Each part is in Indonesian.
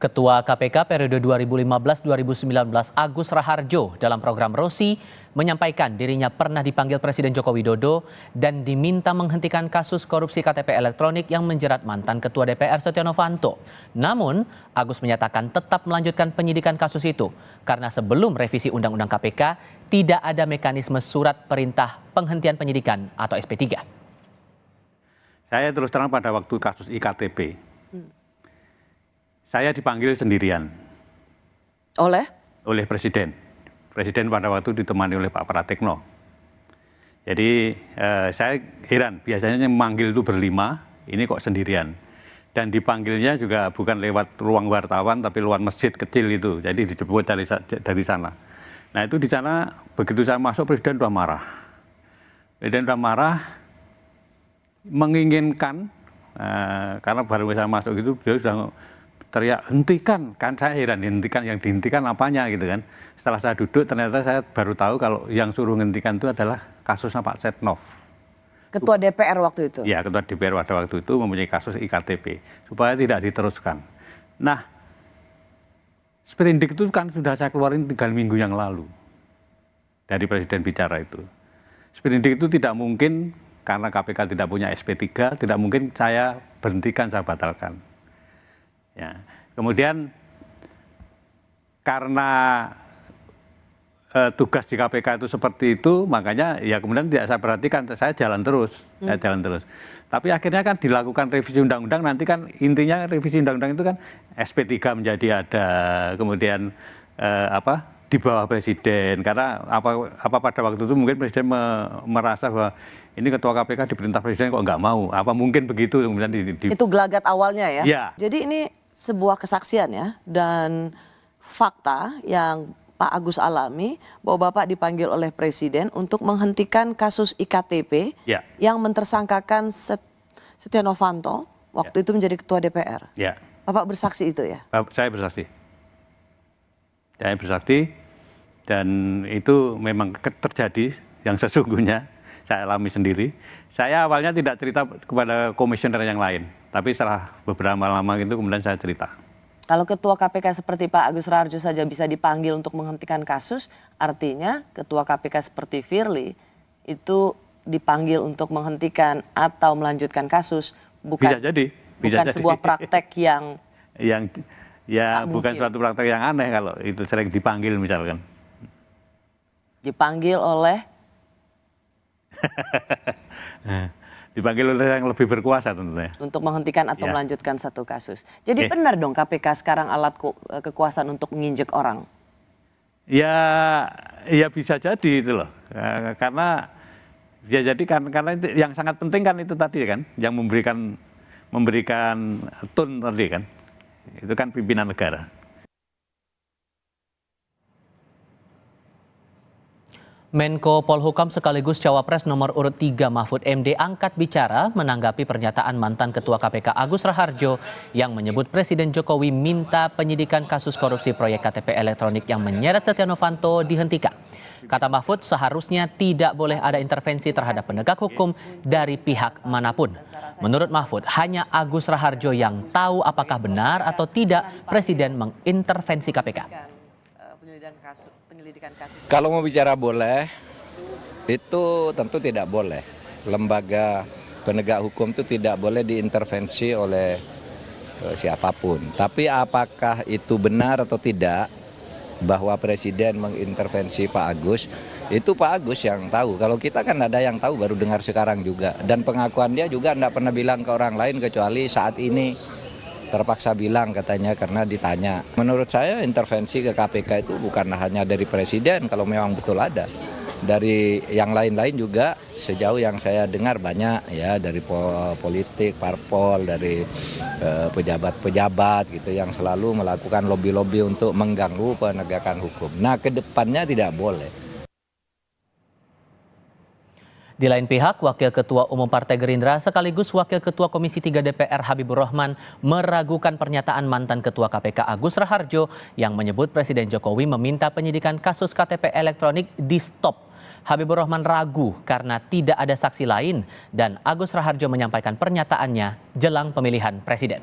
Ketua KPK periode 2015-2019 Agus Raharjo dalam program Rosi menyampaikan dirinya pernah dipanggil Presiden Joko Widodo dan diminta menghentikan kasus korupsi KTP elektronik yang menjerat mantan Ketua DPR Setia Novanto. Namun, Agus menyatakan tetap melanjutkan penyidikan kasus itu karena sebelum revisi Undang-Undang KPK tidak ada mekanisme surat perintah penghentian penyidikan atau SP3. Saya terus terang pada waktu kasus IKTP. Saya dipanggil sendirian. Oleh Presiden. Presiden pada waktu ditemani oleh Pak Pratikno. Jadi saya heran, biasanya memanggil itu berlima, ini kok sendirian. Dan dipanggilnya juga bukan lewat ruang wartawan, tapi lewat masjid kecil itu. Jadi dijemput dari sana. Nah itu di sana, begitu saya masuk, Presiden sudah marah. Presiden sudah marah, menginginkan, karena baru saya masuk itu, beliau sudah teriak, hentikan, kan saya heran, hentikan, yang dihentikan apanya gitu kan. Setelah saya duduk ternyata saya baru tahu kalau yang suruh hentikan itu adalah kasusnya Pak Setnov. Ketua DPR waktu itu? Ya, Ketua DPR pada waktu itu mempunyai kasus IKTP, supaya tidak diteruskan. Nah, sprindik itu kan sudah saya keluarin 3 minggu yang lalu, dari Presiden bicara itu. Sprindik itu tidak mungkin, karena KPK tidak punya SP3, tidak mungkin saya berhentikan, saya batalkan. Ya. Kemudian karena tugas di KPK itu seperti itu, makanya ya kemudian tidak saya perhatikan, saya jalan terus, Tapi akhirnya kan dilakukan revisi undang-undang, nanti kan intinya revisi undang-undang itu kan SP3 menjadi ada, kemudian di bawah Presiden, karena apa pada waktu itu mungkin Presiden merasa bahwa ini Ketua KPK diperintah Presiden kok nggak mau, apa mungkin begitu kemudian Itu gelagat awalnya ya? Ya. Jadi ini sebuah kesaksian ya, dan fakta yang Pak Agus alami bahwa Bapak dipanggil oleh Presiden untuk menghentikan kasus IKTP yang mentersangkakan Setia Novanto waktu itu menjadi Ketua DPR. Ya. Bapak bersaksi itu ya? Saya bersaksi. Saya bersaksi dan itu memang terjadi yang sesungguhnya saya alami sendiri. Saya awalnya tidak cerita kepada komisioner yang lain, tapi setelah beberapa lama itu kemudian saya cerita. Kalau Ketua KPK seperti Pak Agus Raharjo saja bisa dipanggil untuk menghentikan kasus, artinya Ketua KPK seperti Firly itu dipanggil untuk menghentikan atau melanjutkan kasus, bukan, bisa jadi sebuah praktek yang ya bukan suatu praktek yang aneh kalau itu sering dipanggil misalkan. Dipanggil oleh? Dipanggil oleh yang lebih berkuasa tentunya. Untuk menghentikan atau melanjutkan satu kasus. Jadi benar dong KPK sekarang alat kekuasaan untuk menginjek orang? Ya bisa jadi itu loh. Karena ya jadi karena itu yang sangat penting kan itu tadi kan, yang memberikan tone tadi kan. Itu kan pimpinan negara. Menko Polhukam sekaligus Cawapres nomor urut 3 Mahfud MD angkat bicara menanggapi pernyataan mantan Ketua KPK Agus Raharjo yang menyebut Presiden Jokowi minta penyidikan kasus korupsi proyek KTP elektronik yang menyeret Setia Novanto dihentikan. Kata Mahfud, seharusnya tidak boleh ada intervensi terhadap penegak hukum dari pihak manapun. Menurut Mahfud, hanya Agus Raharjo yang tahu apakah benar atau tidak Presiden mengintervensi KPK. Kalau mau bicara boleh, itu tentu tidak boleh. Lembaga penegak hukum itu tidak boleh diintervensi oleh siapapun. Tapi apakah itu benar atau tidak bahwa Presiden mengintervensi Pak Agus, itu Pak Agus yang tahu. Kalau kita kan ada yang tahu baru dengar sekarang juga. Dan pengakuan dia juga tidak pernah bilang ke orang lain kecuali saat ini. Terpaksa bilang katanya karena ditanya. Menurut saya intervensi ke KPK itu bukan hanya dari Presiden kalau memang betul ada. Dari yang lain-lain juga sejauh yang saya dengar banyak ya, dari politik, parpol, dari pejabat-pejabat gitu yang selalu melakukan lobby-lobby untuk mengganggu penegakan hukum. Nah, ke depannya tidak boleh. Di lain pihak, Wakil Ketua Umum Partai Gerindra sekaligus Wakil Ketua Komisi 3 DPR Habibur Rahman meragukan pernyataan mantan Ketua KPK Agus Raharjo yang menyebut Presiden Jokowi meminta penyidikan kasus KTP elektronik di stop. Habibur Rahman ragu karena tidak ada saksi lain dan Agus Raharjo menyampaikan pernyataannya jelang pemilihan presiden.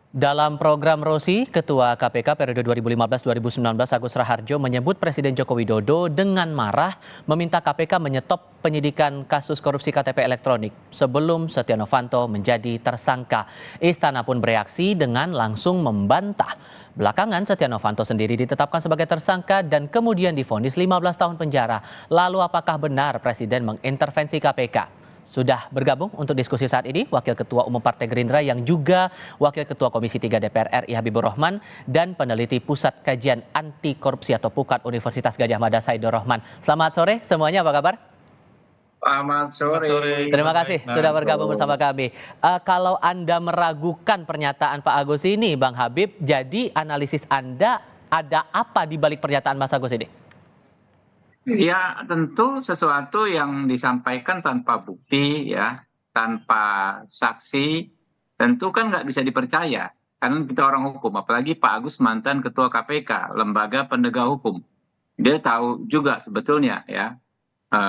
Dalam program Rosi, Ketua KPK periode 2015-2019 Agus Raharjo menyebut Presiden Joko Widodo dengan marah meminta KPK menyetop penyidikan kasus korupsi KTP elektronik sebelum Setia Novanto menjadi tersangka. Istana pun bereaksi dengan langsung membantah. Belakangan Setia Novanto sendiri ditetapkan sebagai tersangka dan kemudian divonis 15 tahun penjara. Lalu apakah benar Presiden mengintervensi KPK? Sudah bergabung untuk diskusi saat ini Wakil Ketua Umum Partai Gerindra yang juga Wakil Ketua Komisi 3 DPR RI Habibur Rahman dan peneliti Pusat Kajian Anti Korupsi atau PUKAD Universitas Gadjah Mada Saidur Rahman. Selamat sore semuanya, apa kabar? Selamat sore. Terima kasih sudah bergabung bersama kami. Kalau Anda meragukan pernyataan Pak Agus ini, Bang Habib, jadi analisis Anda ada apa di balik pernyataan Mas Agus ini? Ya, tentu sesuatu yang disampaikan tanpa bukti, ya, tanpa saksi, tentu kan nggak bisa dipercaya. Karena kita orang hukum, apalagi Pak Agus mantan Ketua KPK, lembaga penegak hukum. Dia tahu juga sebetulnya, ya,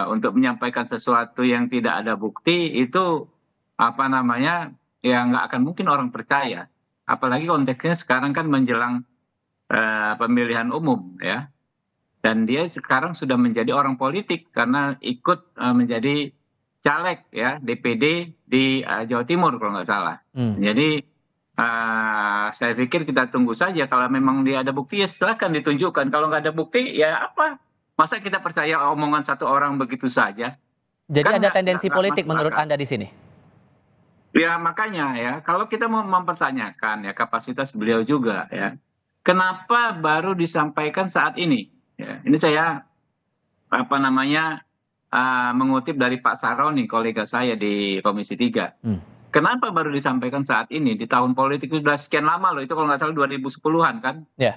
untuk menyampaikan sesuatu yang tidak ada bukti itu apa namanya, ya nggak akan mungkin orang percaya. Apalagi konteksnya sekarang kan menjelang pemilihan umum, ya. Dan dia sekarang sudah menjadi orang politik karena ikut menjadi caleg, ya, DPD di Jawa Timur kalau nggak salah. Jadi saya pikir kita tunggu saja, kalau memang dia ada bukti ya silahkan ditunjukkan. Kalau nggak ada bukti ya apa? Masa kita percaya omongan satu orang begitu saja? Jadi Kan ada nggak tendensi politik masuk menurut akal. Anda di sini? Ya makanya, ya, kalau kita mau mempertanyakan, ya, kapasitas beliau juga, ya, kenapa baru disampaikan saat ini? Ya, ini saya apa namanya mengutip dari Pak Saroni, kolega saya di Komisi 3. Kenapa baru disampaikan saat ini di tahun politik? Itu sudah sekian lama loh, itu kalau nggak salah 2010-an kan, Ya.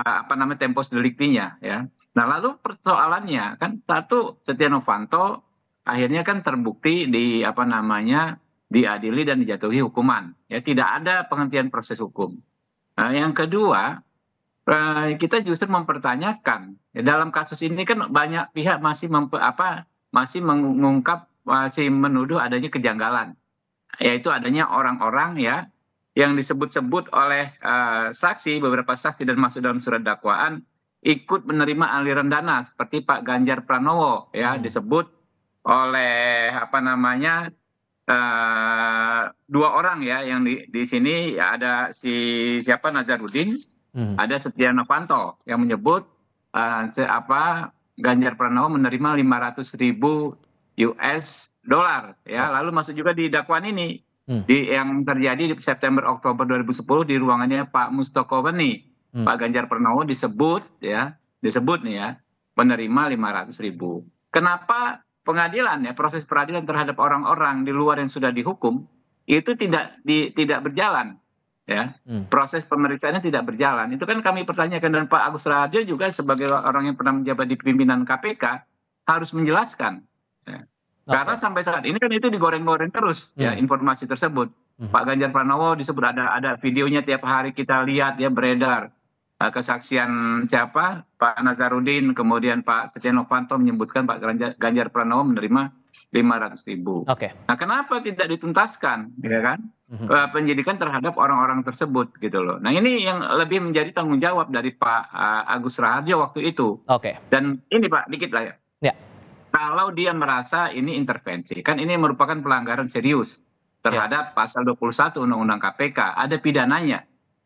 apa namanya tempus deliktinya, ya. Nah lalu persoalannya kan satu, Setia Novanto akhirnya kan terbukti di apa namanya diadili dan dijatuhi hukuman, ya, tidak ada penghentian proses hukum. Nah, yang kedua, kita justru mempertanyakan, ya, dalam kasus ini kan banyak pihak masih masih mengungkap, masih menuduh adanya kejanggalan, yaitu adanya orang-orang, ya, yang disebut-sebut oleh saksi, beberapa saksi dan masuk dalam surat dakwaan ikut menerima aliran dana seperti Pak Ganjar Pranowo, ya, disebut oleh apa namanya dua orang, ya, yang di sini, ya, ada siapa Nazarudin. Ada Setia Novanto yang menyebut Ganjar Pranowo menerima 500.000 US dollar, ya. Lalu masuk juga di dakwaan ini yang terjadi di September Oktober 2010 di ruangannya Pak Mustoko Weni. Pak Ganjar Pranowo disebut nih, ya, menerima 500.000. Kenapa pengadilan, ya, proses peradilan terhadap orang-orang di luar yang sudah dihukum itu tidak berjalan? Ya, proses pemeriksaannya tidak berjalan. Itu kan kami pertanyakan, dan Pak Agus Raharjo juga sebagai orang yang pernah menjabat di pimpinan KPK harus menjelaskan. Ya. Karena sampai saat ini kan itu digoreng-goreng terus, ya, informasi tersebut. Pak Ganjar Pranowo disebut ada videonya tiap hari kita lihat, ya, beredar. Kesaksian siapa? Pak Nazarudin, kemudian Pak Setia Novanto menyebutkan Pak Ganjar Pranowo menerima 500.000. Nah, kenapa tidak dituntaskan, ya kan? Penyidikan terhadap orang-orang tersebut, gitu loh. Nah, ini yang lebih menjadi tanggung jawab dari Pak Agus Raharjo waktu itu. Dan ini Pak, dikit lah, ya. Kalau dia merasa ini intervensi, kan ini merupakan pelanggaran serius terhadap pasal 21 Undang-Undang KPK, ada pidananya.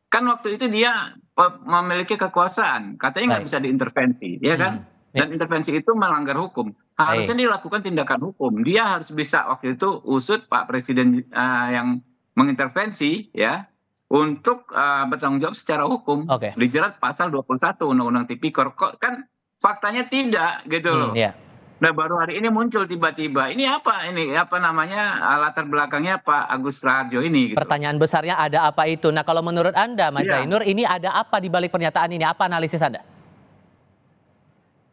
Kan waktu itu dia memiliki kekuasaan, katanya nggak bisa diintervensi, ya kan? Dan intervensi itu melanggar hukum. Harusnya dilakukan tindakan hukum. Dia harus bisa waktu itu usut Pak Presiden yang mengintervensi, ya, untuk bertanggung jawab secara hukum, dijerat pasal 21 Undang-Undang Tipikor. Kok kan faktanya tidak, gitu loh. Nah, baru hari ini muncul tiba-tiba. Ini apa? Ini apa namanya latar belakangnya Pak Agus Raharjo ini? Gitu. Pertanyaan besarnya ada apa itu? Nah, kalau menurut Anda, Mas Zainur, ini ada apa di balik pernyataan ini? Apa analisis Anda?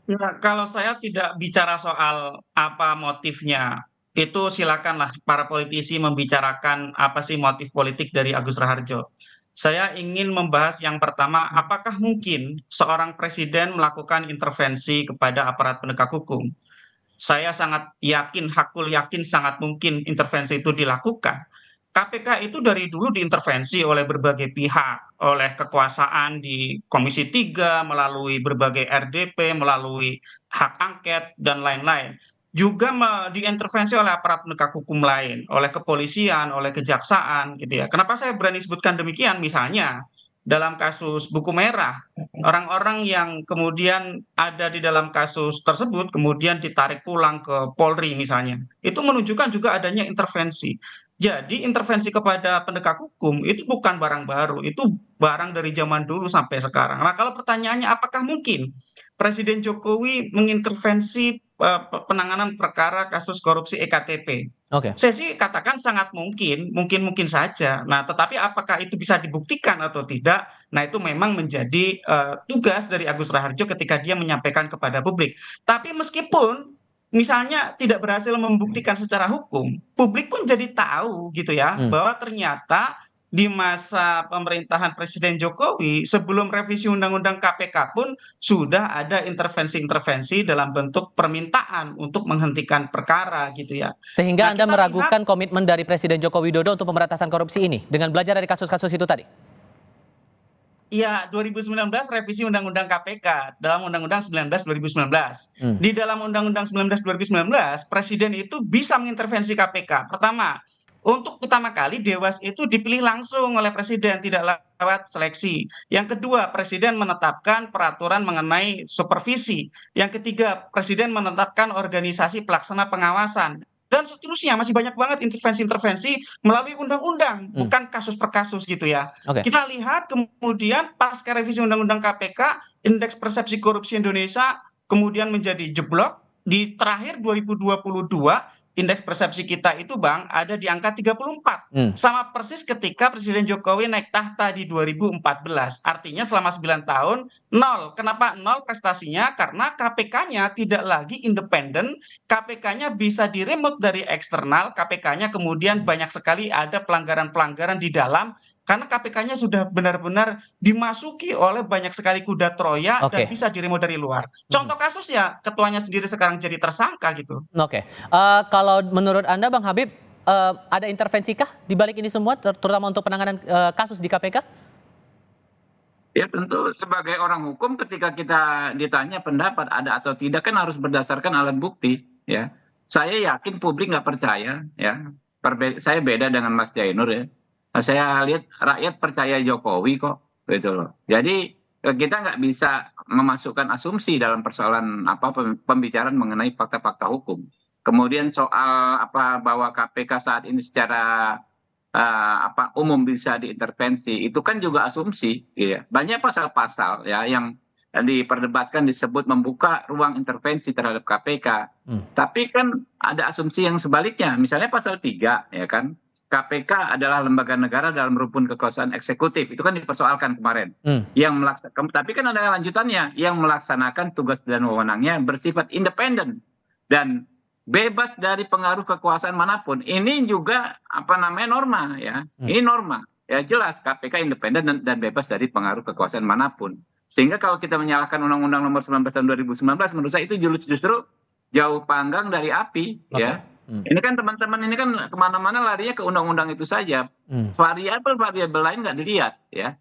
Ya, kalau saya tidak bicara soal apa motifnya, itu silakanlah para politisi membicarakan apa sih motif politik dari Agus Raharjo. Saya ingin membahas yang pertama, apakah mungkin seorang presiden melakukan intervensi kepada aparat penegak hukum? Saya sangat yakin, hakul yakin sangat mungkin intervensi itu dilakukan. KPK itu dari dulu diintervensi oleh berbagai pihak, oleh kekuasaan di Komisi 3, melalui berbagai RDP, melalui hak angket, dan lain-lain. Juga diintervensi oleh aparat penegak hukum lain, oleh kepolisian, oleh kejaksaan, gitu ya. Kenapa saya berani sebutkan demikian? Misalnya, dalam kasus buku merah, orang-orang yang kemudian ada di dalam kasus tersebut, kemudian ditarik pulang ke Polri misalnya, itu menunjukkan juga adanya intervensi. Jadi intervensi kepada penegak hukum itu bukan barang baru, itu barang dari zaman dulu sampai sekarang. Nah, kalau pertanyaannya apakah mungkin Presiden Jokowi mengintervensi penanganan perkara kasus korupsi EKTP? Oke. Saya sih katakan sangat mungkin, mungkin saja. Nah, tetapi apakah itu bisa dibuktikan atau tidak? Nah, itu memang menjadi tugas dari Agus Raharjo ketika dia menyampaikan kepada publik. Tapi meskipun misalnya tidak berhasil membuktikan secara hukum, publik pun jadi tahu gitu ya, bahwa ternyata di masa pemerintahan Presiden Jokowi sebelum revisi Undang-Undang KPK pun sudah ada intervensi-intervensi dalam bentuk permintaan untuk menghentikan perkara gitu ya. Sehingga Nah, Anda kita meragukan komitmen dari Presiden Joko Widodo untuk pemberantasan korupsi ini dengan belajar dari kasus-kasus itu tadi? Iya, 2019 revisi Undang-Undang KPK dalam Undang-Undang 19 2019. Di dalam Undang-Undang 19 2019, Presiden itu bisa mengintervensi KPK. Pertama, untuk pertama kali Dewas itu dipilih langsung oleh Presiden, tidak lewat seleksi. Yang kedua, Presiden menetapkan peraturan mengenai supervisi. Yang ketiga, Presiden menetapkan organisasi pelaksana pengawasan. Dan seterusnya, masih banyak banget intervensi-intervensi melalui undang-undang, bukan kasus per kasus gitu ya. Oke. Kita lihat kemudian pasca revisi Undang-Undang KPK, indeks persepsi korupsi Indonesia kemudian menjadi jeblok. Di terakhir 2022, indeks persepsi kita itu Bang ada di angka 34. Sama persis ketika Presiden Jokowi naik tahta di 2014. Artinya selama 9 tahun, nol. Kenapa nol prestasinya? Karena KPK-nya tidak lagi independen, KPK-nya bisa diremote dari eksternal, KPK-nya kemudian banyak sekali ada pelanggaran-pelanggaran di dalam, karena KPK-nya sudah benar-benar dimasuki oleh banyak sekali kuda Troya dan Oke. bisa diremote dari luar. Contoh kasus ya ketuanya sendiri sekarang jadi tersangka gitu. Oke. Kalau menurut Anda, Bang Habib, ada intervensikah di balik ini semua, terutama untuk penanganan kasus di KPK? Ya tentu sebagai orang hukum ketika kita ditanya pendapat ada atau tidak kan harus berdasarkan alat bukti ya. Saya yakin publik nggak percaya ya. Saya beda dengan Mas Jainur ya. Saya lihat rakyat percaya Jokowi kok gitu loh. Jadi kita nggak bisa memasukkan asumsi dalam persoalan pembicaraan mengenai fakta-fakta hukum. Kemudian soal bahwa KPK saat ini secara umum bisa diintervensi itu kan juga asumsi ya. Banyak pasal-pasal ya yang diperdebatkan disebut membuka ruang intervensi terhadap KPK. Tapi kan ada asumsi yang sebaliknya. Misalnya pasal 3 ya kan. KPK adalah lembaga negara dalam rumpun kekuasaan eksekutif. Itu kan dipersoalkan kemarin. Tapi kan ada lanjutannya yang melaksanakan tugas dan wewenangnya bersifat independen dan bebas dari pengaruh kekuasaan manapun. Ini juga norma ya. Ini norma. Ya jelas KPK independen dan bebas dari pengaruh kekuasaan manapun. Sehingga kalau kita menyalahkan Undang-Undang Nomor 19 tahun 2019 menurut saya itu justru jauh panggang dari api ya. Ini kan teman-teman ini kan kemana-mana larinya ke undang-undang itu saja. Variabel lain nggak dilihat ya.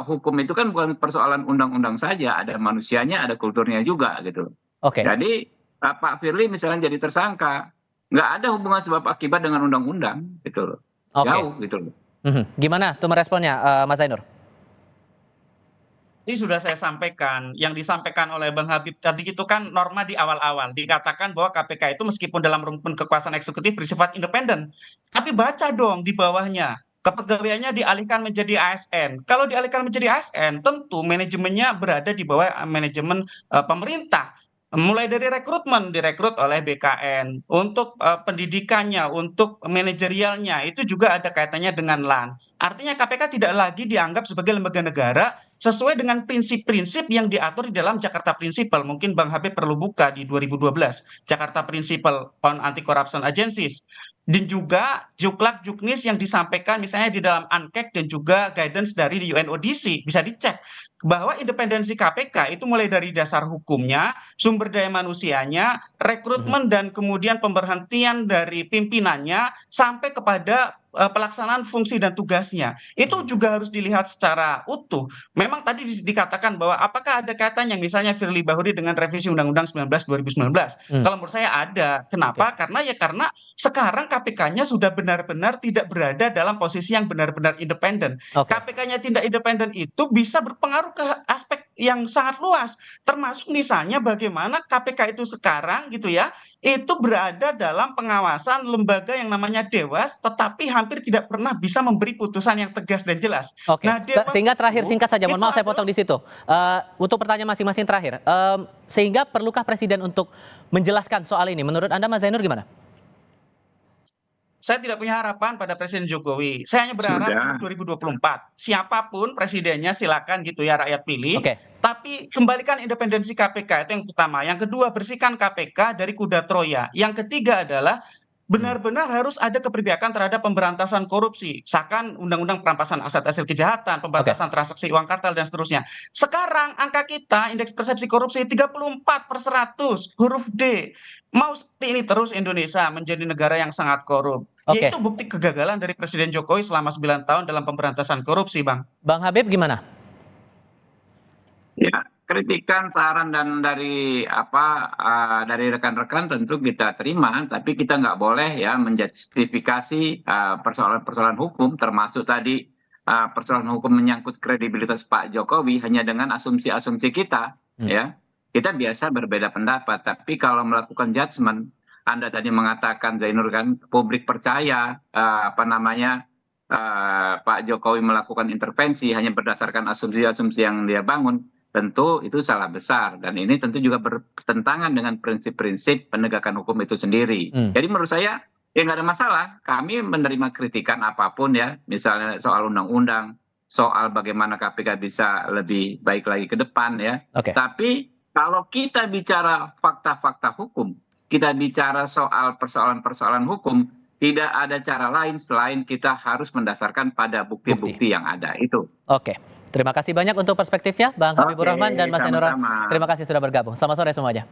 Hukum itu kan bukan persoalan undang-undang saja, ada manusianya, ada kulturnya juga gitu. Oke. Jadi Pak Firly misalnya jadi tersangka, nggak ada hubungan sebab akibat dengan undang-undang gitu loh. Jauh gitu loh. Gimana tuh meresponnya, Mas Zainur? Ini sudah saya sampaikan, yang disampaikan oleh Bang Habib tadi itu kan norma di awal-awal. Dikatakan bahwa KPK itu meskipun dalam rumpun kekuasaan eksekutif bersifat independen. Tapi baca dong di bawahnya, kepegawaiannya dialihkan menjadi ASN. Kalau dialihkan menjadi ASN, tentu manajemennya berada di bawah manajemen pemerintah. Mulai dari rekrutmen, direkrut oleh BKN. Untuk pendidikannya, untuk manajerialnya, itu juga ada kaitannya dengan LAN. Artinya KPK tidak lagi dianggap sebagai lembaga negara sesuai dengan prinsip-prinsip yang diatur di dalam Jakarta Principle. Mungkin Bang Habib perlu buka di 2012, Jakarta Principle on Anti-Corruption Agencies. Dan juga Juklak Juknis yang disampaikan misalnya di dalam ANKEK dan juga guidance dari UNODC. Bisa dicek bahwa independensi KPK itu mulai dari dasar hukumnya, sumber daya manusianya, rekrutmen dan kemudian pemberhentian dari pimpinannya, sampai kepada pelaksanaan fungsi dan tugasnya. Itu juga harus dilihat secara utuh. Memang tadi dikatakan bahwa apakah ada kaitannya misalnya Firly Bahuri dengan revisi Undang-Undang 19 2019? Kalau menurut saya ada. Kenapa? Karena sekarang KPK-nya sudah benar-benar tidak berada dalam posisi yang benar-benar independen. KPK-nya tidak independen itu bisa berpengaruh ke aspek yang sangat luas, termasuk misalnya bagaimana KPK itu sekarang gitu ya, itu berada dalam pengawasan lembaga yang namanya Dewas, tetapi hampir tidak pernah bisa memberi putusan yang tegas dan jelas. Oke, Nah, Dewas sehingga terakhir itu singkat saja, mohon maaf saya adalah- potong di situ. Untuk pertanyaan masing-masing terakhir, sehingga perlukah Presiden untuk menjelaskan soal ini? Menurut Anda, Mas Zainur gimana? Saya tidak punya harapan pada Presiden Jokowi. Saya hanya berharap Sudah. untuk 2024. Siapapun presidennya silakan gitu ya rakyat pilih. Oke. Tapi kembalikan independensi KPK itu yang pertama. Yang kedua bersihkan KPK dari kuda Troya. Yang ketiga adalah benar-benar harus ada keberpihakan terhadap pemberantasan korupsi. Misalkan undang-undang perampasan aset hasil kejahatan, pembatasan transaksi uang kartel dan seterusnya. Sekarang angka kita indeks persepsi korupsi 34/100 huruf D. Mau seperti ini terus Indonesia menjadi negara yang sangat korup. Oke. Yaitu bukti kegagalan dari Presiden Jokowi selama 9 tahun dalam pemberantasan korupsi, Bang. Bang Habib gimana? Ya, kritikan, saran dan dari dari rekan-rekan tentu kita terima, tapi kita nggak boleh ya menjustifikasi persoalan-persoalan hukum, termasuk tadi persoalan hukum menyangkut kredibilitas Pak Jokowi hanya dengan asumsi-asumsi kita, ya. Kita biasa berbeda pendapat, tapi kalau melakukan judgement, Anda tadi mengatakan Zainur kan publik percaya Pak Jokowi melakukan intervensi hanya berdasarkan asumsi-asumsi yang dia bangun. Tentu itu salah besar dan ini tentu juga bertentangan dengan prinsip-prinsip penegakan hukum itu sendiri. Jadi menurut saya ya nggak ada masalah. Kami menerima kritikan apapun ya, misalnya soal undang-undang, soal bagaimana KPK bisa lebih baik lagi ke depan ya. Tapi kalau kita bicara fakta-fakta hukum, kita bicara soal persoalan-persoalan hukum, tidak ada cara lain selain kita harus mendasarkan pada bukti-bukti yang ada itu. Oke. Terima kasih banyak untuk perspektifnya, Bang Habibur Rahman dan Mas Zainur. sama-sama. Terima kasih sudah bergabung. Selamat sore semuanya.